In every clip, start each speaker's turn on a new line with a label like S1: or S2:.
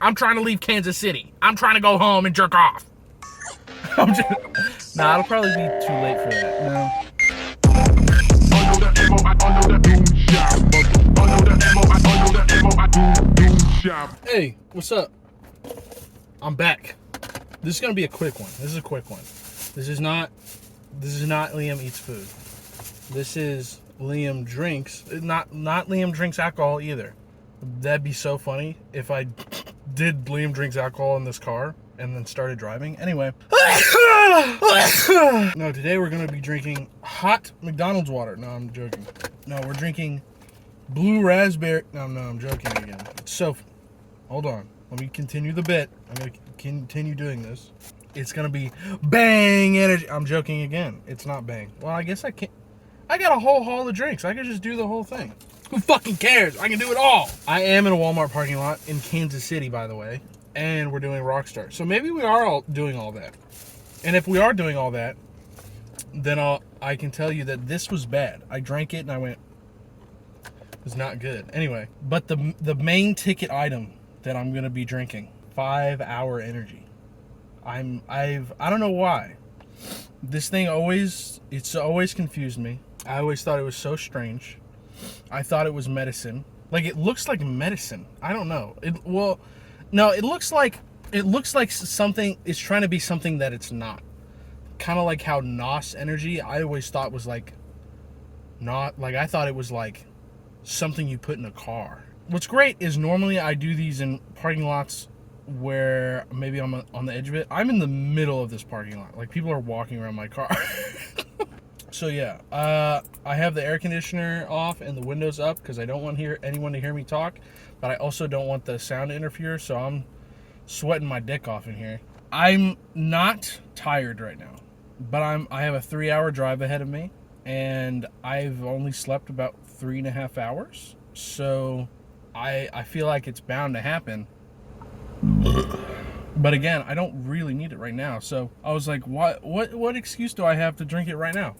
S1: I'm trying to leave Kansas City. I'm trying to go home and jerk off. Nah, it'll probably be too late for that. No. Hey, what's up? I'm back. This is gonna be a quick one. This is a quick one. This is not Liam eats food. This is Liam drinks. Not Liam drinks alcohol either. That'd be so funny if I did Liam drinks alcohol in this car and then started driving. Anyway. No, today we're gonna be drinking hot McDonald's water. No, I'm joking. No, we're drinking blue raspberry. No, I'm joking again. So, hold on. Let me continue the bit. I'm gonna continue doing this. It's gonna be Bang Energy. I'm joking again. It's not Bang. Well, I guess I can't. I got a whole haul of drinks. I could just do the whole thing. Who fucking cares? I can do it all. I am in a Walmart parking lot in Kansas City, by the way, and we're doing Rockstar. So maybe we are all doing all that. And if we are doing all that, then I can tell you that this was bad. I drank it and I went, it was not good. Anyway, but the main ticket item that I'm gonna be drinking, 5 Hour Energy. I don't know why. This thing always confused me. I always thought it was so strange. I thought it was medicine. Like, it looks like medicine. I don't know. It looks like something. It's trying to be something that it's not. Kind of like how NOS Energy, I always thought was like, not like, I thought it was like something you put in a car. What's great is normally I do these in parking lots where maybe I'm on the edge of it. I'm in the middle of this parking lot. Like, people are walking around my car. So yeah, I have the air conditioner off and the windows up because I don't want anyone to hear me talk, but I also don't want the sound to interfere, so I'm sweating my dick off in here. I'm not tired right now, but I have a 3-hour drive ahead of me, and I've only slept about 3.5 hours, so I feel like it's bound to happen. But again, I don't really need it right now, so I was like, what excuse do I have to drink it right now?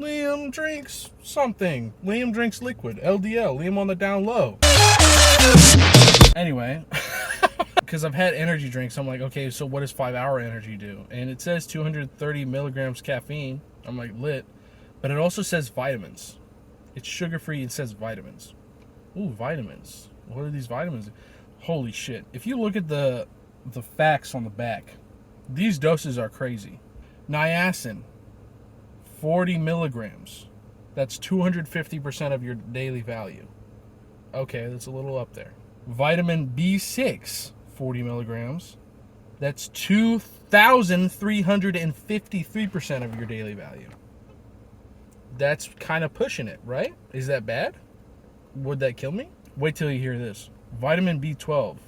S1: Liam drinks something. Liam drinks liquid. LDL. Liam on the down low. Anyway, because I've had energy drinks, I'm like, okay, so what does 5 Hour Energy do? And it says 230 milligrams caffeine. I'm like, lit. But it also says vitamins. It's sugar-free. It says vitamins. Ooh, vitamins. What are these vitamins? Holy shit. If you look at the facts on the back, these doses are crazy. Niacin. 40 milligrams. That's 250% of your daily value. Okay, that's a little up there. Vitamin B6, 40 milligrams. That's 2,353% of your daily value. That's kind of pushing it, right? Is that bad? Would that kill me? Wait till you hear this. Vitamin B12,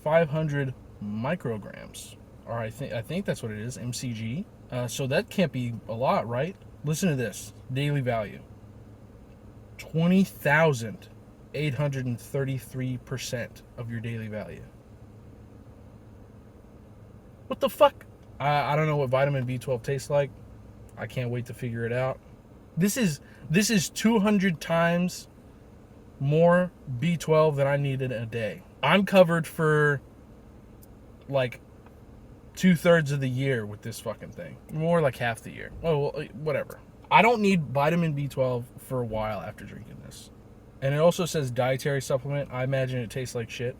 S1: 500 micrograms. Or I think that's what it is, mcg. So that can't be a lot, right? Listen to this. Daily value. 20,833% of your daily value. What the fuck? I don't know what vitamin B12 tastes like. I can't wait to figure it out. This is 200 times more B12 than I need in a day. I'm covered for like 2/3 of the year with this fucking thing. More like half the year. Oh, well, whatever. I don't need vitamin B12 for a while after drinking this. And it also says dietary supplement. I imagine it tastes like shit.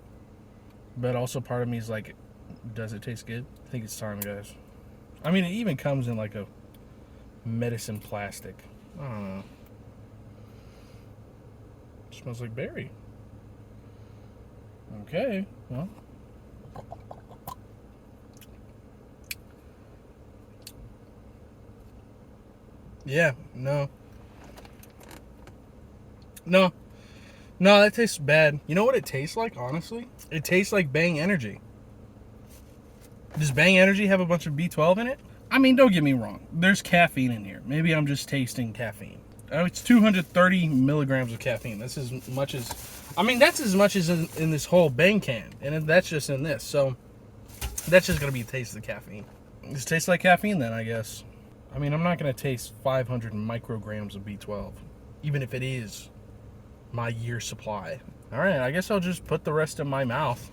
S1: But also part of me is like, does it taste good? I think it's time, guys. I mean, it even comes in like a medicine plastic. I don't know. It smells like berry. Okay, well. Yeah, no, that tastes bad. You know what it tastes like, honestly? It tastes like Bang Energy. Does Bang Energy have a bunch of B12 in it? I mean, don't get me wrong. There's caffeine in here. Maybe I'm just tasting caffeine. Oh, it's 230 milligrams of caffeine. That's as much as... I mean, that's as much as in this whole Bang can. And that's just in this. So, that's just going to be a taste of the caffeine. It tastes like caffeine then, I guess. I mean, I'm not going to taste 500 micrograms of B12, even if it is my year's supply. All right, I guess I'll just put the rest in my mouth.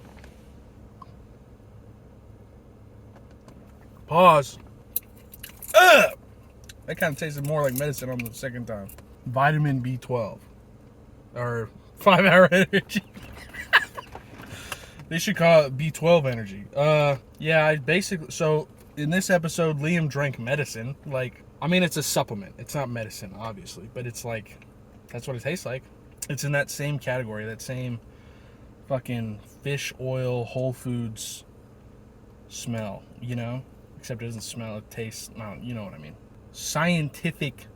S1: Pause. Ugh! That kind of tasted more like medicine on the second time. Vitamin B12. Or 5 Hour Energy. They should call it B12 Energy. Yeah, I basically... So, in this episode, Liam drank medicine. Like, I mean, it's a supplement. It's not medicine, obviously. But it's like... That's what it tastes like. It's in that same category. That same fucking fish oil, Whole Foods smell, you know? Except it doesn't smell, it tastes, no, you know what I mean. Scientific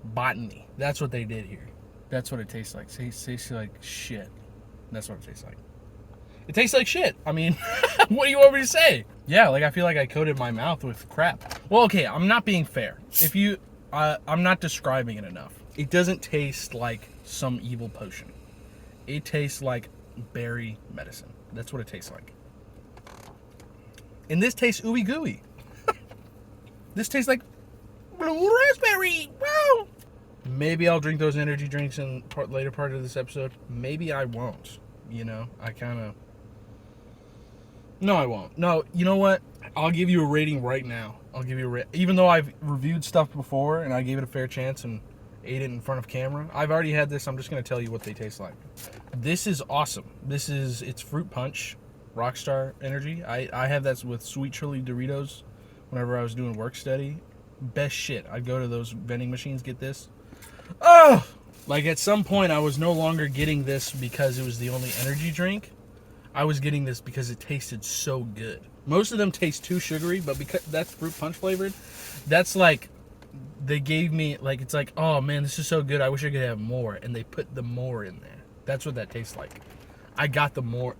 S1: botany. That's what they did here. That's what it tastes like. It tastes like shit. That's what it tastes like. It tastes like shit. I mean, what do you want me to say? Yeah, like I feel like I coated my mouth with crap. Well, okay, I'm not being fair. I'm not describing it enough. It doesn't taste like some evil potion. It tastes like berry medicine. That's what it tastes like. And this tastes ooey gooey. This tastes like blue raspberry. Wow. Maybe I'll drink those energy drinks in later part of this episode. Maybe I won't. You know, No, I won't. No, you know what? I'll give you a rating right now. Even though I've reviewed stuff before and I gave it a fair chance and ate it in front of camera. I've already had this. I'm just going to tell you what they taste like. This is awesome. It's fruit punch. Rockstar Energy. I have that with sweet chili Doritos whenever I was doing work study. Best shit. I'd go to those vending machines, get this. Oh! Like at some point I was no longer getting this because it was the only energy drink. I was getting this because it tasted so good. Most of them taste too sugary, but because that's fruit punch flavored, that's like, they gave me, like, it's like, oh man, this is so good, I wish I could have more. And they put the more in there. That's what that tastes like. I get the more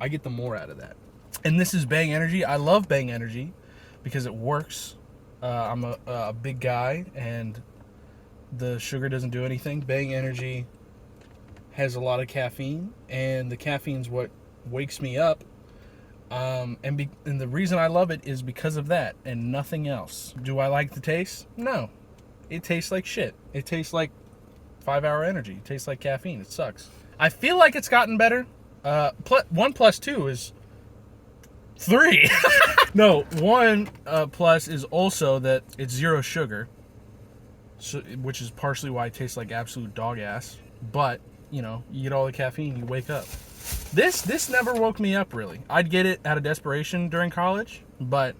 S1: out of that. And this is Bang Energy. I love Bang Energy because it works. I'm a big guy and the sugar doesn't do anything. Bang Energy has a lot of caffeine, and the caffeine's what wakes me up. And the reason I love it is because of that and nothing else. Do I like the taste? No. It tastes like shit. It tastes like 5 Hour Energy. It tastes like caffeine. It sucks. I feel like it's gotten better. 1 plus 2 is 3. No, 1 plus is also that it's 0 sugar, so, which is partially why it tastes like absolute dog ass. But, you know, you get all the caffeine, you wake up. This never woke me up, really. I'd get it out of desperation during college, but,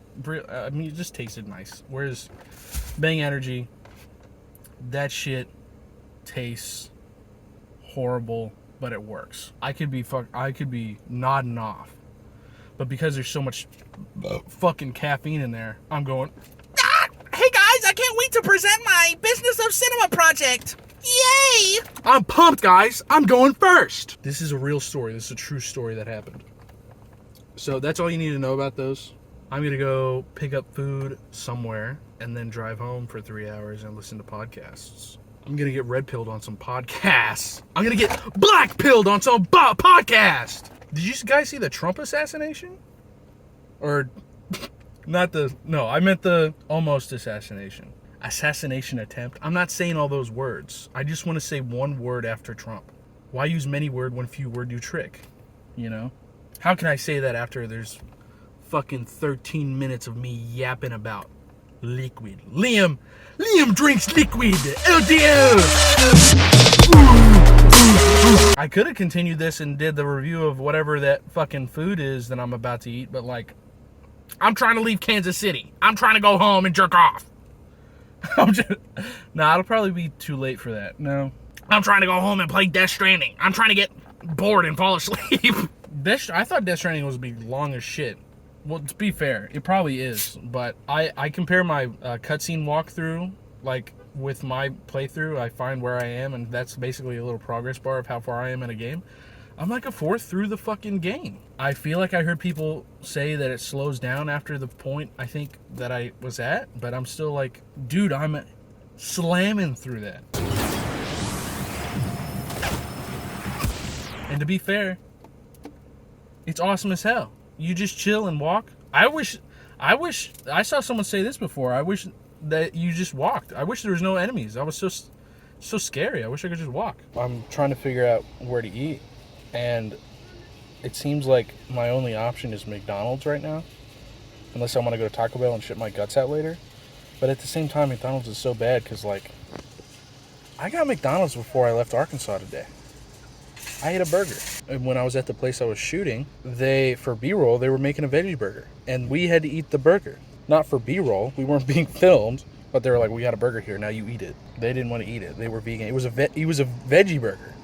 S1: I mean, it just tasted nice. Whereas Bang Energy, that shit tastes horrible, but it works. I could be nodding off. But because there's so much fucking caffeine in there, I'm going, hey guys, I can't wait to present my Business of Cinema project. Yay! I'm pumped, guys. I'm going first. This is a real story. This is a true story that happened. So that's all you need to know about those. I'm going to go pick up food somewhere and then drive home for 3 hours and listen to podcasts. I'm going to get red-pilled on some podcasts. I'm going to get black-pilled on some podcast. Did you guys see the Trump assassination? Or, I meant the almost assassination. Assassination attempt. I'm not saying all those words. I just want to say one word after Trump. Why use many word when few word do trick? You know? How can I say that after there's fucking 13 minutes of me yapping about liquid? Liam drinks liquid. LDL. I could have continued this and did the review of whatever that fucking food is that I'm about to eat, but like, I'm trying to leave Kansas City. I'm trying to go home and jerk off. It'll probably be too late for that. No. I'm trying to go home and play Death Stranding. I'm trying to get bored and fall asleep. I thought Death Stranding was be long as shit. Well, to be fair, it probably is, but I compare my cutscene walkthrough, like, with my playthrough. I find where I am, and that's basically a little progress bar of how far I am in a game. I'm like a fourth through the fucking game. I feel like I heard people say that it slows down after the point I think that I was at, but I'm still like, dude, I'm slamming through that. And to be fair, it's awesome as hell. You just chill and walk. I wish I saw someone say this before. I wish that you just walked. I wish there was no enemies. I was so scary. I wish I could just walk. I'm trying to figure out where to eat, and it seems like my only option is McDonald's right now. unless I want to go to Taco Bell and shit my guts out later. But at the same time, McDonald's is so bad because, like, I got McDonald's before I left Arkansas today. I ate a burger. And when I was at the place I was shooting, for B-roll, they were making a veggie burger. And we had to eat the burger. Not for B-roll. We weren't being filmed. But they were like, we got a burger here. Now you eat it. They didn't want to eat it. They were vegan. It was a veggie burger.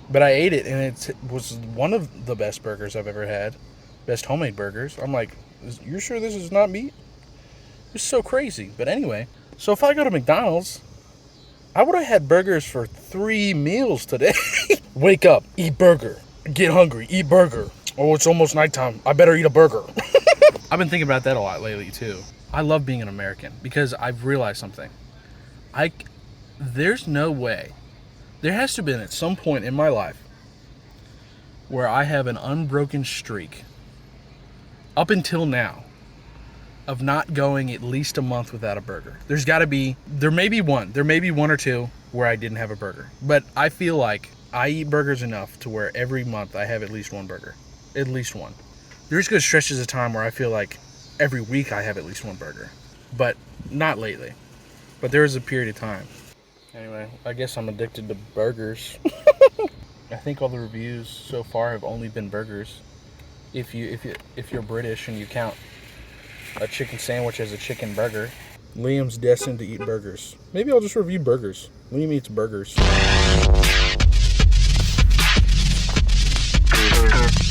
S1: But I ate it, and it was one of the best burgers I've ever had. Best homemade burgers. I'm like, you're sure this is not meat? It's so crazy. But anyway, so if I go to McDonald's, I would have had burgers for 3 meals today. Wake up, eat burger. Get hungry, eat burger. Oh, it's almost nighttime. I better eat a burger. I've been thinking about that a lot lately, too. I love being an American because I've realized something. There's no way. There has to have been at some point in my life where I have an unbroken streak up until now of not going at least a month without a burger. There may be one or two where I didn't have a burger. But I feel like I eat burgers enough to where every month I have at least one burger. At least one. There's good stretches of time where I feel like every week I have at least one burger. But not lately. But there was a period of time. Anyway, I guess I'm addicted to burgers. I think all the reviews so far have only been burgers. If you're British and you count a chicken sandwich as a chicken burger. Liam's destined to eat burgers. Maybe I'll just review burgers. Liam eats burgers.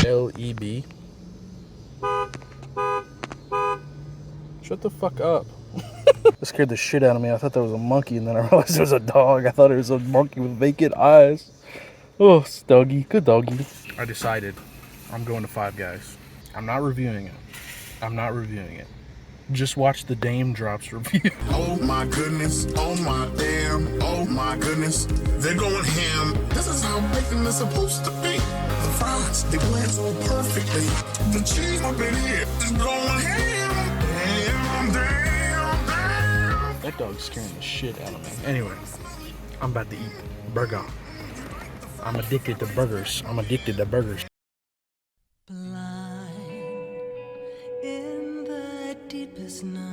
S1: LEB. Shut the fuck up. That scared the shit out of me. I thought that was a monkey, and then I realized it was a dog. I thought it was a monkey with vacant eyes. Oh, it's doggy. Good doggy. I decided I'm going to Five Guys. I'm not reviewing it. Just watch the Dame Drops review.
S2: Oh my goodness, oh my damn, oh my goodness, they're going ham. This is how bacon is supposed to be. The fries, they blend so perfectly. The cheese up in here is going ham. Damn.
S1: That dog's scaring the shit out of me. Anyway, I'm about to eat burger. I'm addicted to burgers.
S3: Blind in the deepest night.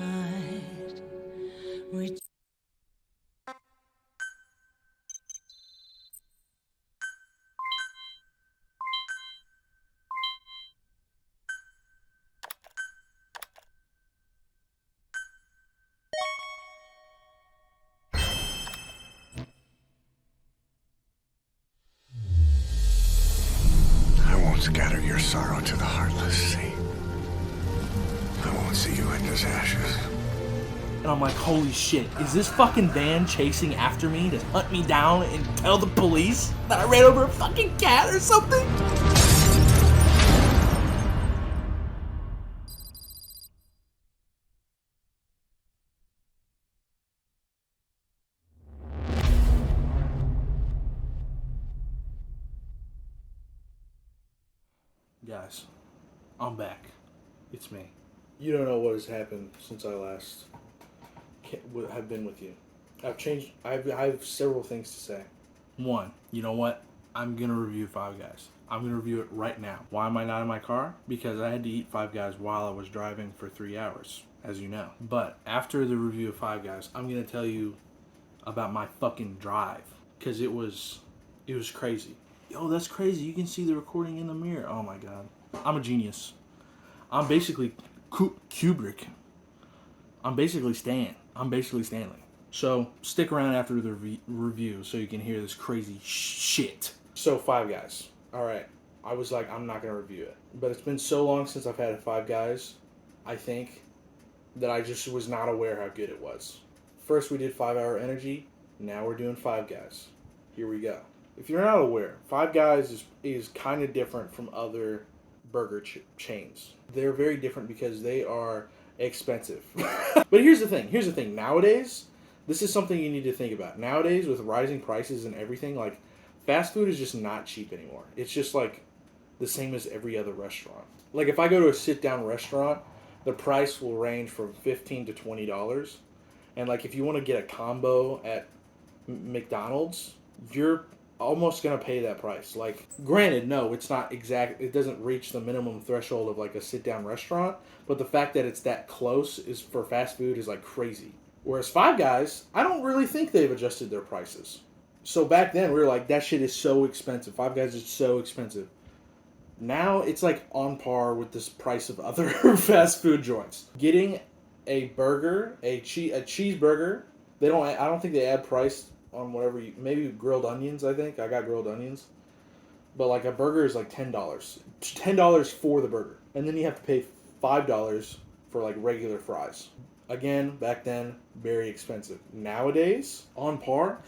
S2: I won't scatter your sorrow to the heartless sea. I won't see you in his ashes.
S1: And I'm like, holy shit, is this fucking van chasing after me to hunt me down and tell the police that I ran over a fucking cat or something? Guys, I'm back. It's me. You don't know what has happened since I last have been with you. I've changed. I have several things to say. One, you know what? I'm going to review Five Guys. I'm going to review it right now. Why am I not in my car? Because I had to eat Five Guys while I was driving for 3 hours, as you know. But after the review of Five Guys, I'm going to tell you about my fucking drive. Because it was crazy. Yo, that's crazy. You can see the recording in the mirror. Oh my god. I'm a genius. I'm basically Kubrick. I'm basically Stanley. So, stick around after the review so you can hear this crazy shit. So, Five Guys. Alright. I was like, I'm not going to review it. But it's been so long since I've had a Five Guys, I think, that I just was not aware how good it was. First we did 5 Hour Energy. Now we're doing Five Guys. Here we go. If you're not aware, Five Guys is kind of different from other burger chains. They're very different because they are expensive. But here's the thing. Nowadays, this is something you need to think about. Nowadays, with rising prices and everything, like, fast food is just not cheap anymore. It's just, like, the same as every other restaurant. Like, if I go to a sit-down restaurant, the price will range from $15 to $20. And, like, if you want to get a combo at McDonald's, you're almost gonna pay that price. Like, granted, no, it's not exact. It doesn't reach the minimum threshold of like a sit down restaurant. But the fact that it's that close is for fast food is like crazy. Whereas Five Guys, I don't really think they've adjusted their prices. So back then we were like, that shit is so expensive. Five Guys is so expensive. Now it's like on par with this price of other fast food joints. Getting a burger, a cheeseburger. They don't. I don't think they add price on whatever you. Maybe grilled onions. I think I got grilled onions. But like a burger is like $10. $10 for the burger, and then you have to pay $5 for like regular fries. Again, back then, very expensive. Nowadays, on par,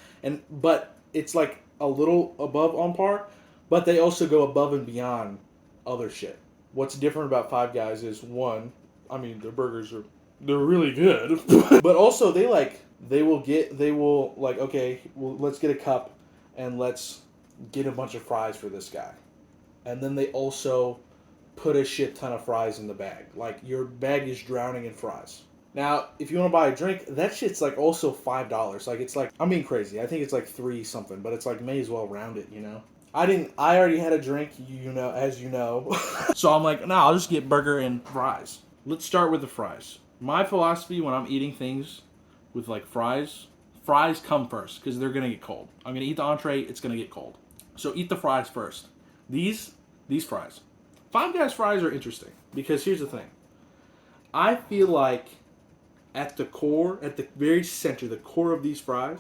S1: but it's like a little above on par, but they also go above and beyond other shit. What's different about Five Guys is one, I mean, their burgers they're really good, but also they will okay, well, let's get a cup and let's get a bunch of fries for this guy, and then they also put a shit ton of fries in the bag. Like, your bag is drowning in fries. Now, if you want to buy a drink, that shit's like also $5. Like, it's like, I'm being crazy. I think it's like 3 something, but it's like, may as well round it, you know? I already had a drink, as you know. So I'm like, nah, I'll just get burger and fries. Let's start with the fries. My philosophy when I'm eating things with like fries come first because they're going to get cold. I'm going to eat the entree, it's going to get cold. So eat the fries first. These fries. Five Guys fries are interesting because here's the thing. I feel like at the core, at the very center, the core of these fries,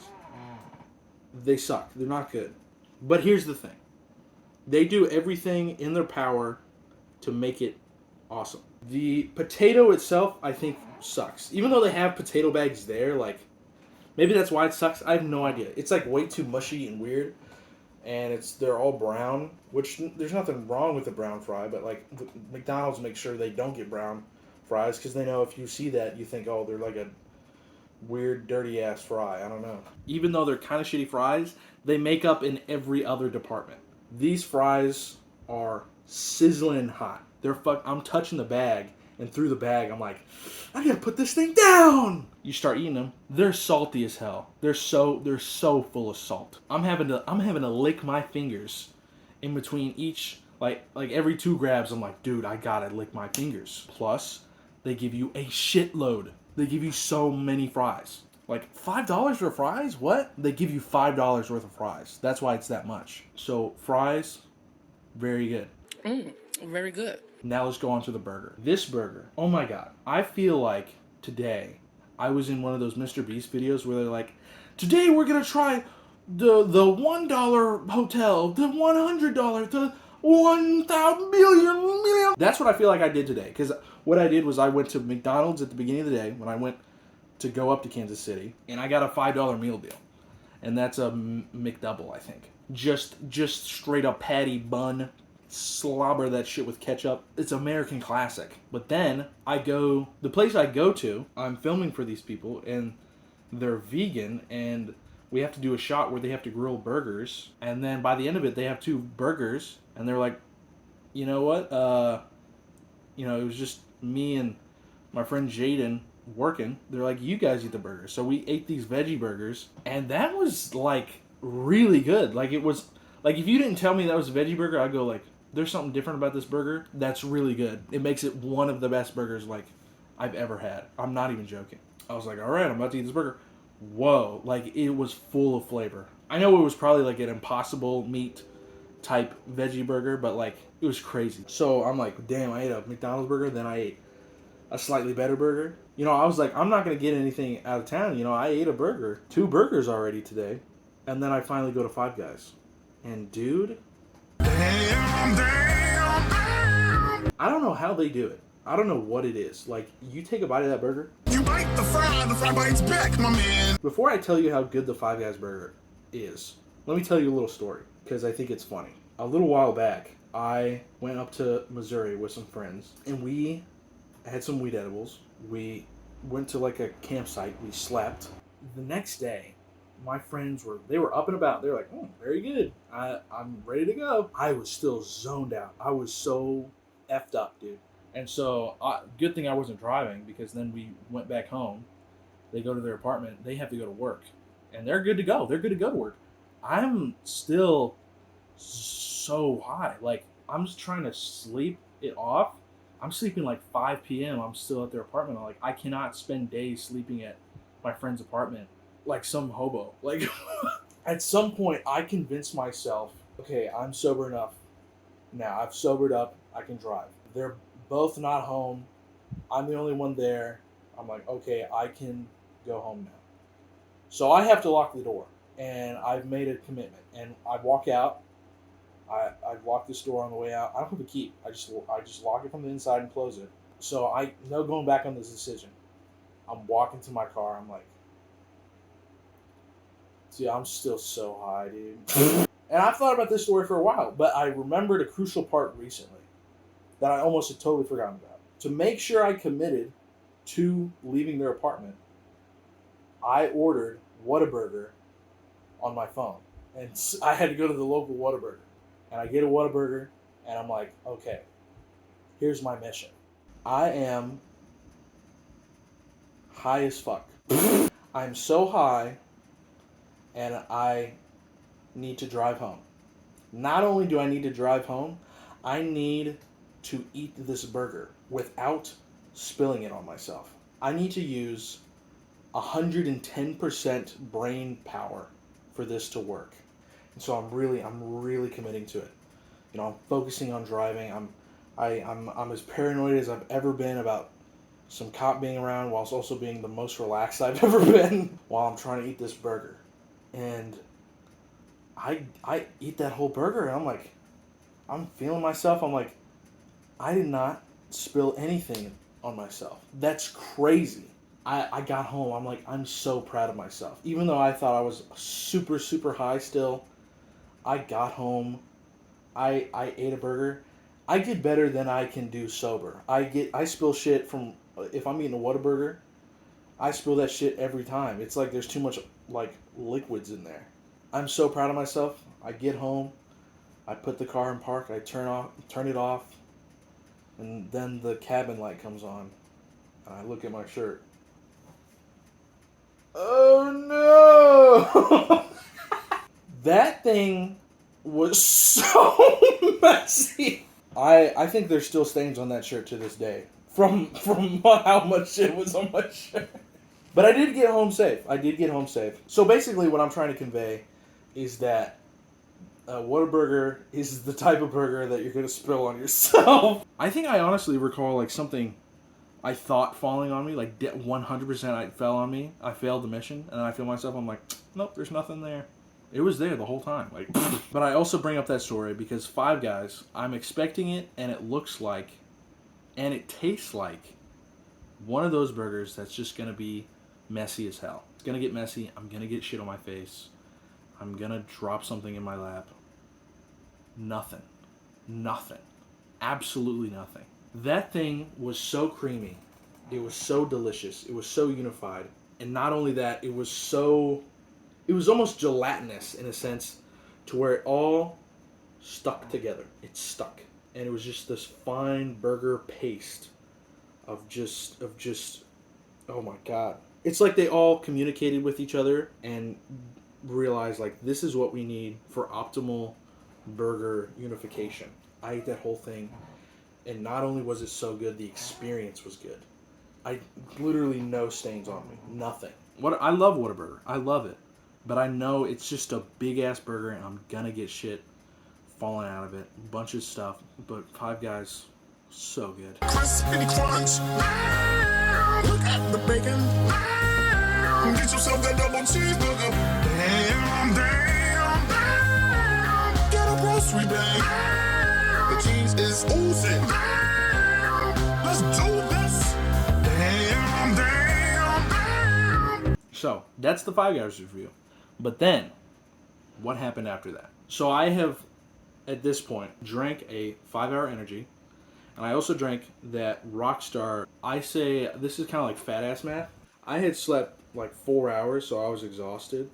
S1: they suck. They're not good. But here's the thing. They do everything in their power to make it awesome. The potato itself, I think, sucks. Even though they have potato bags there, like, maybe that's why it sucks. I have no idea. It's like way too mushy and weird. And they're all brown, which there's nothing wrong with the brown fry, but like McDonald's makes sure they don't get brown fries because they know if you see that, you think, oh, they're like a weird, dirty ass fry. I don't know. Even though they're kind of shitty fries, they make up in every other department. These fries are sizzling hot. I'm touching the bag, and through the bag, I'm like, I gotta put this thing down. You start eating them. They're salty as hell. They're so full of salt. I'm having to lick my fingers in between each, like every 2 grabs. I'm like, dude, I gotta lick my fingers. Plus, they give you a shitload. They give you so many fries. Like, $5 for fries? What? They give you $5 worth of fries. That's why it's that much. So, fries, very good.
S4: Very good.
S1: Now let's go on to the burger. This burger, oh my god. I feel like today, I was in one of those Mr. Beast videos where they're like, today we're going to try the $1 hotel, the $100, the 1,000 million. That's what I feel like I did today. Because what I did was I went to McDonald's at the beginning of the day when I went to go up to Kansas City, and I got a $5 meal deal. And that's a McDouble, I think. Just straight up patty bun, slobber that shit with ketchup. It's American classic. But then the place I go to, I'm filming for these people, and they're vegan, and we have to do a shot where they have to grill burgers, and then by the end of it, they have 2 burgers, and they're like, you know what? It was just me and my friend Jaden working. They're like, you guys eat the burgers. So we ate these veggie burgers, and that was like really good. Like, it was like, if you didn't tell me that was a veggie burger, I'd go like, there's something different about this burger. That's really good. It makes it one of the best burgers like I've ever had. I'm not even joking. I was like, all right, I'm about to eat this burger. Whoa, like, it was full of flavor. I know it was probably like an Impossible Meat type veggie burger, but like, it was crazy. So I'm like, damn, I ate a McDonald's burger, then I ate a slightly better burger. I was like, I'm not going to get anything out of town. I ate a burger, 2 burgers already today, and then I finally go to Five Guys. And dude,
S2: Damn.
S1: I don't know how they do it. I don't know what it is. Like, you take a bite of that burger.
S2: You bite the fry bites back, my man.
S1: Before I tell you how good the Five Guys burger is, let me tell you a little story, because I think it's funny. A little while back, I went up to Missouri with some friends, and we had some weed edibles. We went to like a campsite. We slept. The next day, my friends were up and about. They're like, very good. I'm ready to go. I was still zoned out. I was so effed up, dude. And so, good thing I wasn't driving, because then we went back home. They go to their apartment. They have to go to work. And they're good to go. They're good to go to work. I'm still so high. Like, I'm just trying to sleep it off. I'm sleeping like 5 p.m. I'm still at their apartment. I'm like, I cannot spend days sleeping at my friend's apartment like some hobo. Like, at some point, I convinced myself, okay, I'm sober enough now. I've sobered up. I can drive. They're both not home. I'm the only one there. I'm like, okay, I can go home now. So I have to lock the door, and I've made a commitment. And I walk out. I lock this door on the way out. I don't have a key. I just lock it from the inside and close it. So I no going back on this decision. I'm walking to my car. I'm like, see, I'm still so high, dude. And I've thought about this story for a while, but I remembered a crucial part recently that I almost had totally forgotten about. To make sure I committed to leaving their apartment, I ordered Whataburger on my phone. And I had to go to the local Whataburger. And I get a Whataburger, and I'm like, okay, here's my mission. I am high as fuck. I'm so high, and I need to drive home. Not only do I need to drive home, I need to eat this burger without spilling it on myself. I need to use 110% brain power for this to work. And so I'm really committing to it. You know, I'm focusing on driving. I'm as paranoid as I've ever been about some cop being around, whilst also being the most relaxed I've ever been while I'm trying to eat this burger. And I eat that whole burger, and I'm like, I'm feeling myself. I'm like, I did not spill anything on myself. That's crazy. I got home. I'm like, I'm so proud of myself. Even though I thought I was super high still, I got home. I ate a burger. I get better than I can do sober. I spill shit from, if I'm eating a Whataburger, I spill that shit every time. It's like there's too much like liquids in there. I'm so proud of myself. I get home, I put the car in park, I turn it off, and then the cabin light comes on, and I look at my shirt. Oh no! That thing was so messy. I think there's still stains on that shirt to this day from how much shit was on my shirt. But I did get home safe. So basically what I'm trying to convey is that Whataburger is the type of burger that you're going to spill on yourself. I think I honestly recall like something I thought falling on me, like 100% it fell on me. I failed the mission, and I feel myself, I'm like, nope, there's nothing there. It was there the whole time. Like, but I also bring up that story because Five Guys, I'm expecting it, and it looks like, and it tastes like one of those burgers that's just going to be messy as hell. It's going to get messy. I'm going to get shit on my face. I'm going to drop something in my lap. Nothing. Absolutely nothing. That thing was so creamy. It was so delicious. It was so unified. And not only that, it was almost gelatinous in a sense to where it all stuck together. It stuck. And it was just this fine burger paste of just oh my god. It's like they all communicated with each other and realized like this is what we need for optimal burger unification. I ate that whole thing, and not only was it so good, the experience was good. I literally no stains on me. Nothing. I love Whataburger. I love it. But I know it's just a big ass burger and I'm gonna get shit falling out of it. A bunch of stuff. But Five Guys, so good.
S2: Crispy crunch. Look at the bacon. Get yourself that double cheeseburger. Damn. Get a grocery bag. The cheese is oozing. Let's do this. Damn.
S1: So, that's the Five Guys review. But then, what happened after that? So I have, at this point, drank a 5-hour energy, and I also drank that Rockstar. I say, this is kind of like fat ass math. I had slept like 4 hours, so I was exhausted,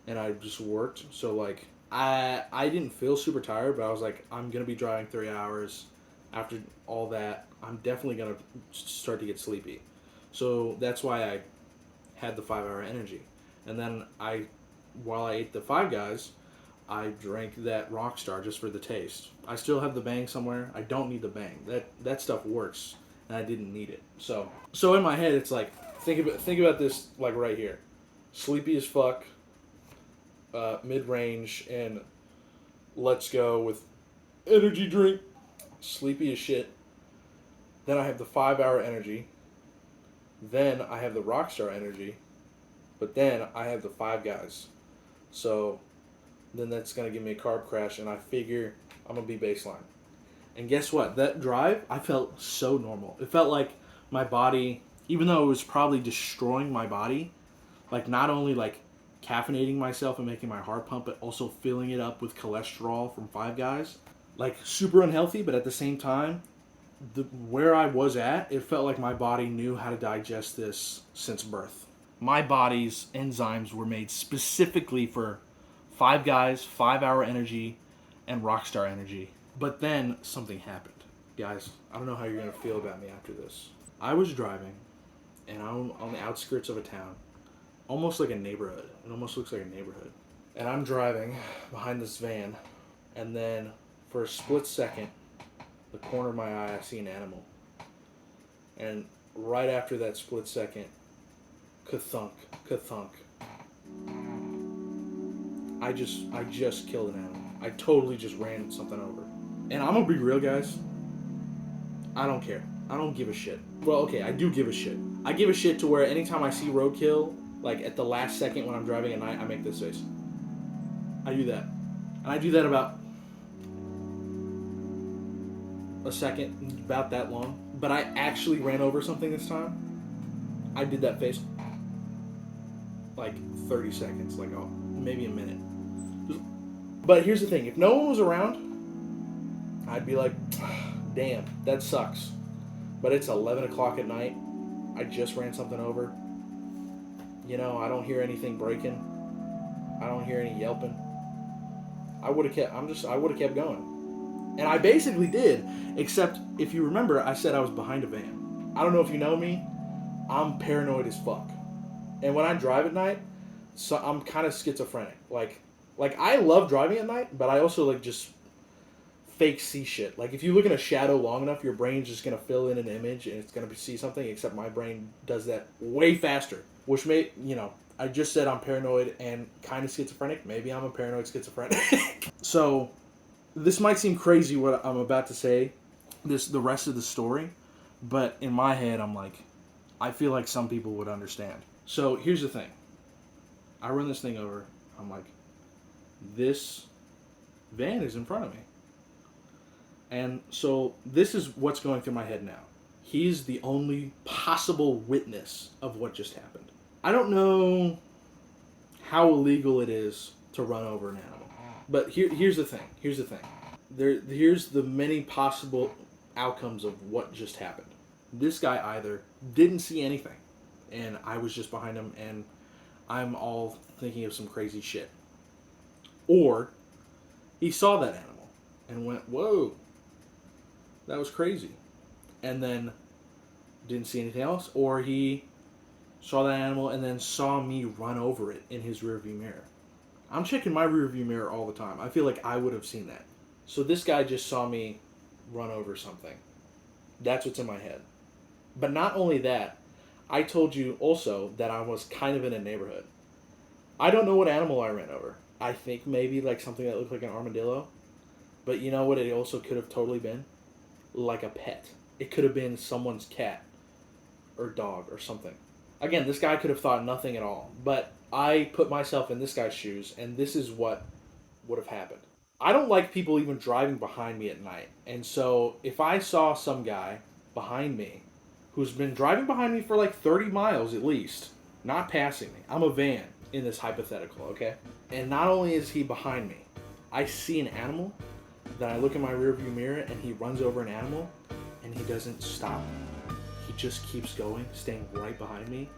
S1: and I just worked. So like, I didn't feel super tired, but I was like, I'm going to be driving 3 hours. After all that, I'm definitely going to start to get sleepy. So that's why I had the 5-hour energy. And then I while I ate the Five Guys, I drank that Rockstar just for the taste. I still have the Bang somewhere. I don't need the Bang. That stuff works, and I didn't need it. So in my head, it's like think about this like right here, sleepy as fuck, mid range, and let's go with energy drink, sleepy as shit. Then I have the 5-hour energy. Then I have the Rockstar energy, but then I have the Five Guys. So then that's going to give me a carb crash, and I figure I'm going to be baseline. And guess what? That drive, I felt so normal. It felt like my body, even though it was probably destroying my body, like not only like caffeinating myself and making my heart pump, but also filling it up with cholesterol from Five Guys. Like super unhealthy, but at the same time, where I was at, it felt like my body knew how to digest this since birth. My body's enzymes were made specifically for Five Guys, 5-hour energy, and Rockstar energy. But then something happened. Guys, I don't know how you're going to feel about me after this. I was driving, and I'm on the outskirts of a town. Almost like a neighborhood. It almost looks like a neighborhood. And I'm driving behind this van, and then for a split second, the corner of my eye, I see an animal. And right after that split second, ka-thunk, ka-thunk. I just killed an animal. I totally just ran something over. And I'm gonna be real, guys. I don't care. I don't give a shit. Well, okay, I do give a shit. I give a shit to where anytime I see roadkill, like at the last second when I'm driving at night, I make this face. I do that. And I do that about a second, about that long. But I actually ran over something this time. I did that face like 30 seconds, like maybe a minute. But here's the thing, if no one was around, I'd be like, damn, that sucks. But it's 11 o'clock at night. I just ran something over. You know, I don't hear anything breaking. I don't hear any yelping. I would have kept going. And I basically did, except if you remember, I said I was behind a van. I don't know if you know me, I'm paranoid as fuck. And when I drive at night, so I'm kind of schizophrenic. Like I love driving at night, but I also like just fake see shit. Like if you look in a shadow long enough, your brain's just gonna fill in an image and it's gonna see something. Except my brain does that way faster, which may, you know, I just said I'm paranoid and kind of schizophrenic. Maybe I'm a paranoid schizophrenic. So this might seem crazy what I'm about to say, the rest of the story, but in my head I'm like, I feel like some people would understand. So here's the thing. I run this thing over. I'm like, this van is in front of me. And so this is what's going through my head now. He's the only possible witness of what just happened. I don't know how illegal it is to run over an animal. But here's the thing. Here's the many possible outcomes of what just happened. This guy either didn't see anything, and I was just behind him, and I'm all thinking of some crazy shit. Or he saw that animal and went, whoa, that was crazy. And then didn't see anything else. Or he saw that animal and then saw me run over it in his rearview mirror. I'm checking my rearview mirror all the time. I feel like I would have seen that. So this guy just saw me run over something. That's what's in my head. But not only that, I told you also that I was kind of in a neighborhood. I don't know what animal I ran over. I think maybe like something that looked like an armadillo. But you know what it also could have totally been? Like a pet. It could have been someone's cat or dog or something. Again, this guy could have thought nothing at all. But I put myself in this guy's shoes, and this is what would have happened. I don't like people even driving behind me at night. And so if I saw some guy behind me who's been driving behind me for like 30 miles at least, not passing me. I'm a van in this hypothetical, okay? And not only is he behind me, I see an animal, then I look in my rearview mirror and he runs over an animal and he doesn't stop. He just keeps going, staying right behind me.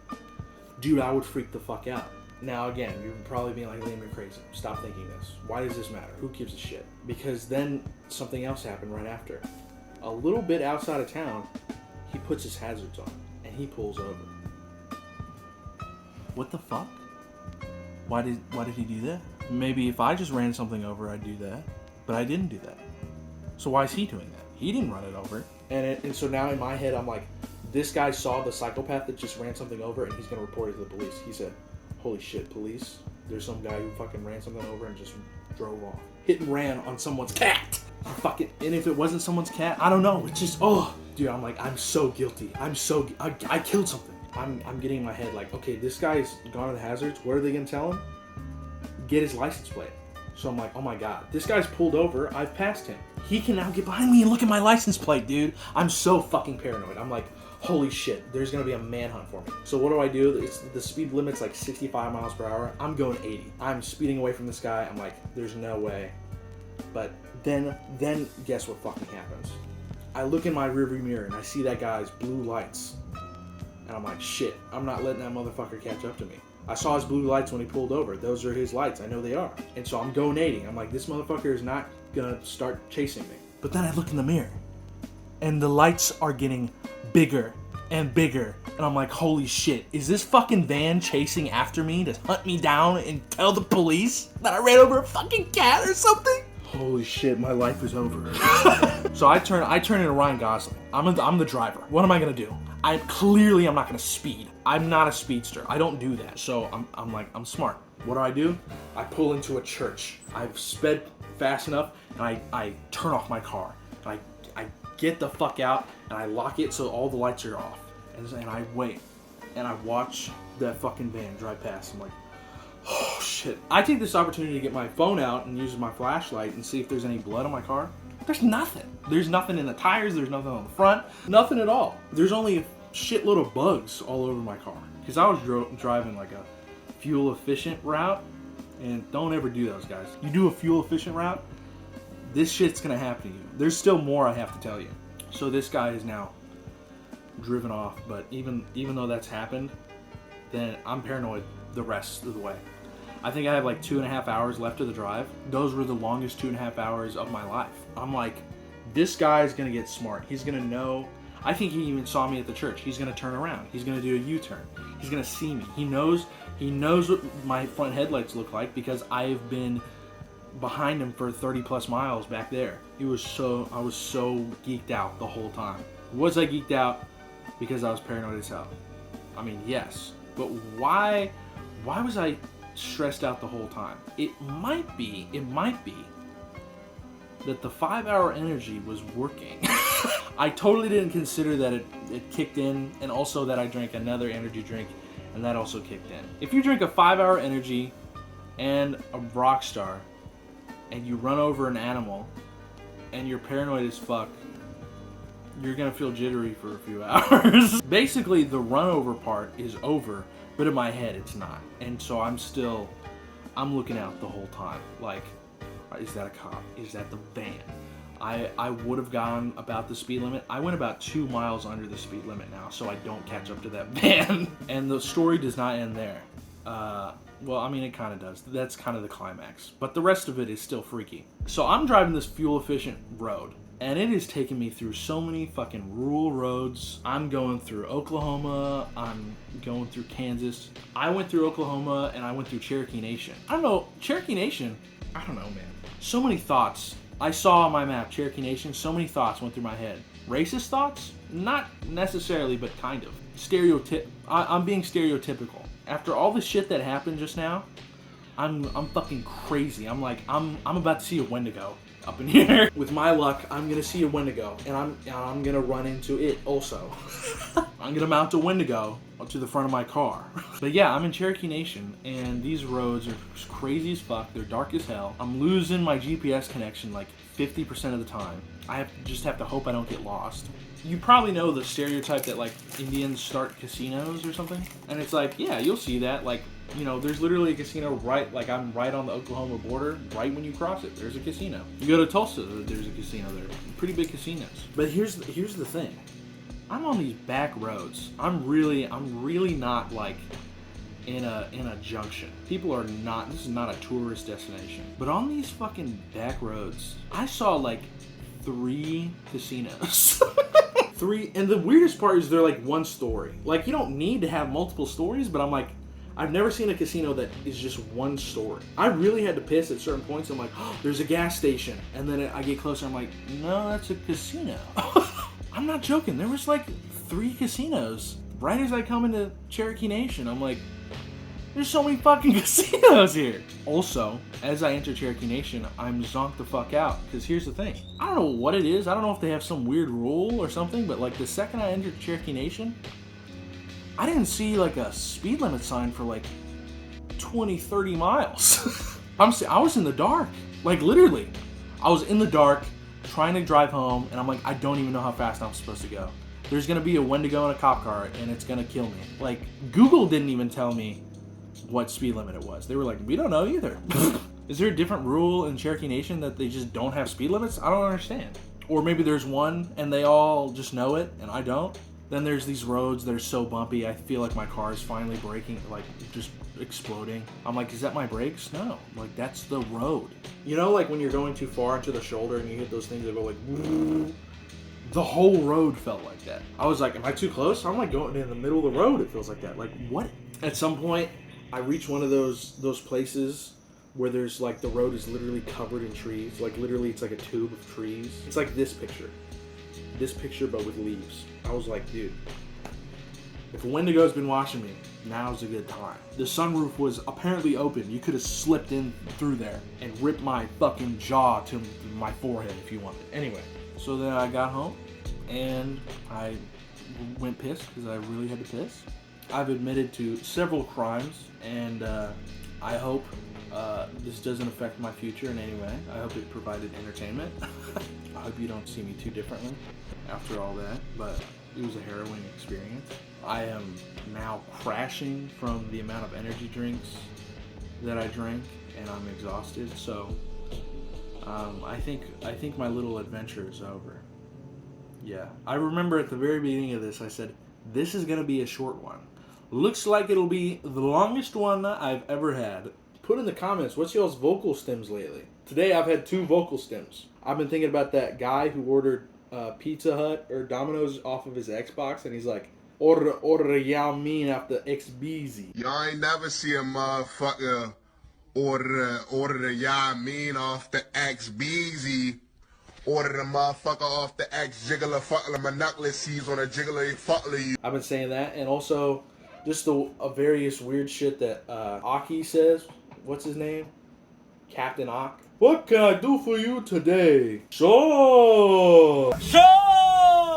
S1: Dude, I would freak the fuck out. Now again, you're probably being like, Liam, you're crazy. Stop thinking this. Why does this matter? Who gives a shit? Because then something else happened right after. A little bit outside of town, he puts his hazards on and he pulls over. What the fuck? Why did he do that? Maybe if I just ran something over, I'd do that. But I didn't do that. So why is he doing that? He didn't run it over. And so now in my head, I'm like, this guy saw the psychopath that just ran something over, and he's going to report it to the police. He said, holy shit, police. There's some guy who fucking ran something over and just drove off. Hit and ran on someone's cat. And if it wasn't someone's cat, I don't know. It's just, oh. Dude, I'm like, I'm so guilty. I killed something. I'm getting in my head like, okay, this guy's gone to the hazards. What are they going to tell him? Get his license plate. So I'm like, oh my god, this guy's pulled over. I've passed him. He can now get behind me and look at my license plate, dude. I'm so fucking paranoid. I'm like, holy shit, there's gonna be a manhunt for me. So what do? The speed limit's like 65 miles per hour. I'm going 80. I'm speeding away from this guy. I'm like, there's no way. But then guess what fucking happens? I look in my rearview mirror and I see that guy's blue lights. And I'm like, shit, I'm not letting that motherfucker catch up to me. I saw his blue lights when he pulled over. Those are his lights. I know they are. And so I'm going 80. I'm like, this motherfucker is not gonna start chasing me. But then I look in the mirror and the lights are getting bigger and bigger. And I'm like, holy shit, is this fucking van chasing after me to hunt me down and tell the police that I ran over a fucking cat or something? Holy shit, my life is over. So I turn into Ryan Gosling. I'm the driver. What am I gonna do? I'm not gonna speed. I'm not a speedster. I don't do that. So I'm smart. What do? I pull into a church. I've sped fast enough and I turn off my car. And I get the fuck out and I lock it so all the lights are off. And I wait. And I watch that fucking van drive past. I'm like, oh shit. I take this opportunity to get my phone out and use my flashlight and see if there's any blood on my car. There's nothing. There's nothing in the tires. There's nothing on the front. Nothing at all. There's only a shitload of bugs all over my car. Because I was driving like a fuel efficient route. And don't ever do those, guys. You do a fuel efficient route, this shit's gonna happen to you. There's still more I have to tell you. So this guy is now driven off. But even though that's happened, then I'm paranoid the rest of the way. I think I have like 2.5 hours left of the drive. Those were the longest 2.5 hours of my life. I'm like, this guy's gonna get smart. He's gonna know. I think he even saw me at the church. He's gonna turn around. He's gonna do a U-turn. He's gonna see me. He knows what my front headlights look like because I've been behind him for 30 plus miles back there. I was so geeked out the whole time. Was I geeked out because I was paranoid as hell? I mean, yes. But why was I stressed out the whole time? It might be that the 5-hour energy was working. I totally didn't consider that it kicked in, and also that I drank another energy drink and that also kicked in. If you drink a 5-hour energy and a Rockstar and you run over an animal and you're paranoid as fuck, you're gonna feel jittery for a few hours. Basically, the run over part is over, but in my head it's not. And so I'm looking out the whole time. Like, is that a cop? Is that the van? I would have gone about the speed limit. I went about 2 miles under the speed limit now, so I don't catch up to that van. And the story does not end there. Well, I mean, it kind of does. That's kind of the climax. But the rest of it is still freaky. So I'm driving this fuel-efficient road, and it is taking me through so many fucking rural roads. I'm going through Oklahoma. I'm going through Kansas. I went through Oklahoma, and I went through Cherokee Nation. I don't know. Cherokee Nation, I don't know, man. So many thoughts. I saw on my map, Cherokee Nation, so many thoughts went through my head. Racist thoughts? Not necessarily, but kind of. I'm being stereotypical. After all the shit that happened just now, I'm fucking crazy. I'm like, I'm about to see a Wendigo up in here. With my luck, I'm gonna see a Wendigo, and I'm gonna run into it also. I'm gonna mount a Wendigo to the front of my car. But yeah, I'm in Cherokee Nation, and these roads are crazy as fuck. They're dark as hell. I'm losing my GPS connection like 50% of the time. I just have to hope I don't get lost. You probably know the stereotype that like Indians start casinos or something, and it's like, yeah, you'll see that. Like, you know, there's literally a casino right, like I'm right on the Oklahoma border. Right when you cross it, there's a casino. You go to Tulsa, there's a casino there. Pretty big casinos. But here's the thing. I'm on these back roads. I'm really not like in a junction. People are not. This is not a tourist destination. But on these fucking back roads, I saw like 3 casinos. 3, and the weirdest part is they're like one story. Like, you don't need to have multiple stories, but I'm like, I've never seen a casino that is just one story. I really had to piss at certain points. I'm like, oh, there's a gas station. And then I get closer, I'm like, no, that's a casino. I'm not joking. There was like 3 casinos. Right as I come into Cherokee Nation, I'm like, there's so many fucking casinos here. Also, as I enter Cherokee Nation, I'm zonked the fuck out. Because here's the thing. I don't know what it is. I don't know if they have some weird rule or something. But like the second I entered Cherokee Nation, I didn't see like a speed limit sign for like 20, 30 miles. I was in the dark. Like literally. I was in the dark trying to drive home. And I'm like, I don't even know how fast I'm supposed to go. There's going to be a Wendigo in a cop car. And it's going to kill me. Like Google didn't even tell me what speed limit it was. They were like, we don't know either. Is there a different rule in Cherokee Nation that they just don't have speed limits? I don't understand. Or maybe there's one and they all just know it and I don't. Then there's these roads that are so bumpy, I feel like my car is finally breaking, like just exploding. I'm like, is that my brakes? No, like that's the road. You know, like when you're going too far into the shoulder and you hit those things that go like, woo. The whole road felt like that. I was like, am I too close? I'm like going in the middle of the road. It feels like that. Like what? At some point, I reach one of those places where there's like the road is literally covered in trees. Like literally it's like a tube of trees. It's like this picture. This picture but with leaves. I was like, dude, if a Wendigo's been watching me, now's a good time. The sunroof was apparently open. You could have slipped in through there and ripped my fucking jaw to my forehead if you wanted. Anyway, so then I got home and I went piss because I really had to piss. I've admitted to several crimes, and I hope this doesn't affect my future in any way. I hope it provided entertainment. I hope you don't see me too differently after all that, but it was a harrowing experience. I am now crashing from the amount of energy drinks that I drank, and I'm exhausted, so I think my little adventure is over. Yeah, I remember at the very beginning of this, I said, this is going to be a short one. Looks like it'll be the longest one I've ever had. Put in the comments, what's y'all's vocal stems lately? Today I've had 2 vocal stems. I've been thinking about that guy who ordered Pizza Hut or Domino's off of his Xbox, and he's like, order yao mean after XBZ.
S2: Y'all ain't never see a motherfucker order the y'all mean off the XBZ. Order the motherfucker off the X jiggler fuckler monoculous seeds on a jiggler fuckler you.
S1: I've been saying that, and also just the various weird shit that Aki says. What's his name? Captain Ock. What can I do for you today? Sure!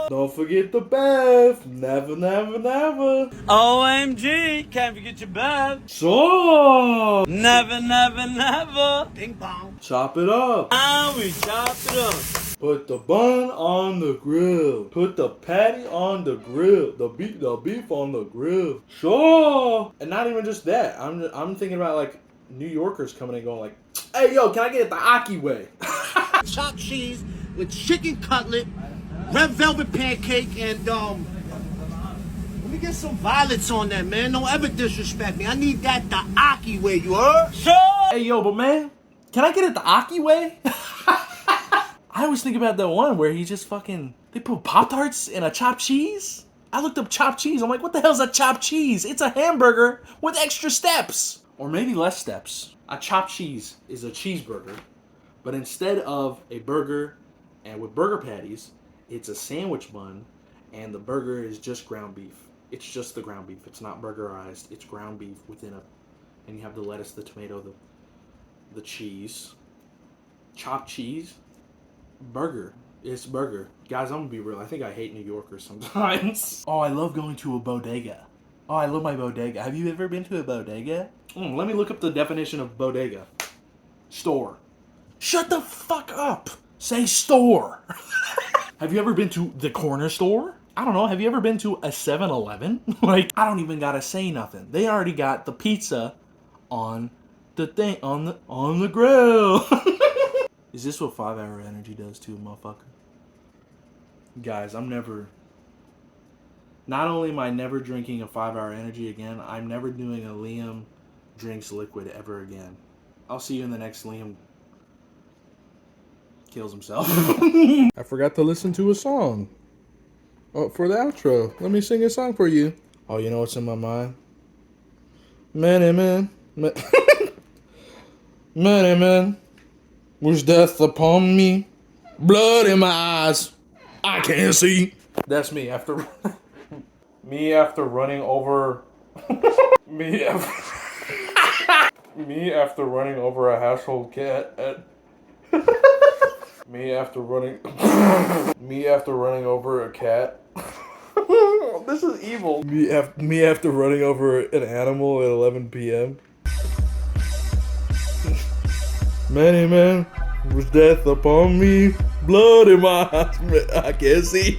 S1: Don't forget the bath. Never, never, never.
S5: OMG, can't forget your bath.
S1: Sure!
S5: Never, never, never. Bing bong.
S1: Chop it up.
S5: And we chop it up.
S1: Put the bun on the grill. Put the patty on the grill. The beef on the grill. Sure. And not even just that. I'm thinking about like New Yorkers coming and going like, hey yo, can I get it the Aki way?
S6: Chopped cheese with chicken cutlet, red velvet pancake, and let me get some violets on that, man. Don't ever disrespect me. I need that the Aki way, you heard?
S5: Sure.
S1: Hey yo, but man, can I get it the Aki way? I always think about that one where he just fucking, they put Pop-Tarts in a chopped cheese? I looked up chopped cheese. I'm like, what the hell's a chopped cheese? It's a hamburger with extra steps. Or maybe less steps. A chopped cheese is a cheeseburger, but instead of a burger and with burger patties, it's a sandwich bun, and the burger is just ground beef. It's just the ground beef. It's not burgerized. It's ground beef within and you have the lettuce, the tomato, the cheese. Chopped cheese. Burger. It's burger. Guys, I'm gonna be real. I think I hate New Yorkers sometimes. Oh, I love going to a bodega. Oh, I love my bodega. Have you ever been to a bodega? Let me look up the definition of bodega. Store. Shut the fuck up. Say store. Have you ever been to the corner store? I don't know. Have you ever been to a 7-Eleven? Like, I don't even gotta say nothing. They already got the pizza on the thing, on the grill. Is this what 5 Hour Energy does to a motherfucker? Guys, not only am I never drinking a 5 Hour Energy again, I'm never doing a Liam drinks liquid ever again. I'll see you in the next Liam kills himself. I forgot to listen to a song. Oh, for the outro. Let me sing a song for you. Oh, you know what's in my mind? Many men. Many men. Wish death upon me. Blood in my eyes. I can't see. That's me after. Me after running over. me after running over a household cat at. Me after running over a cat. This is evil. Me after running over an animal at 11 p.m. Many men, was death upon me, blood in my eyes, I can't see.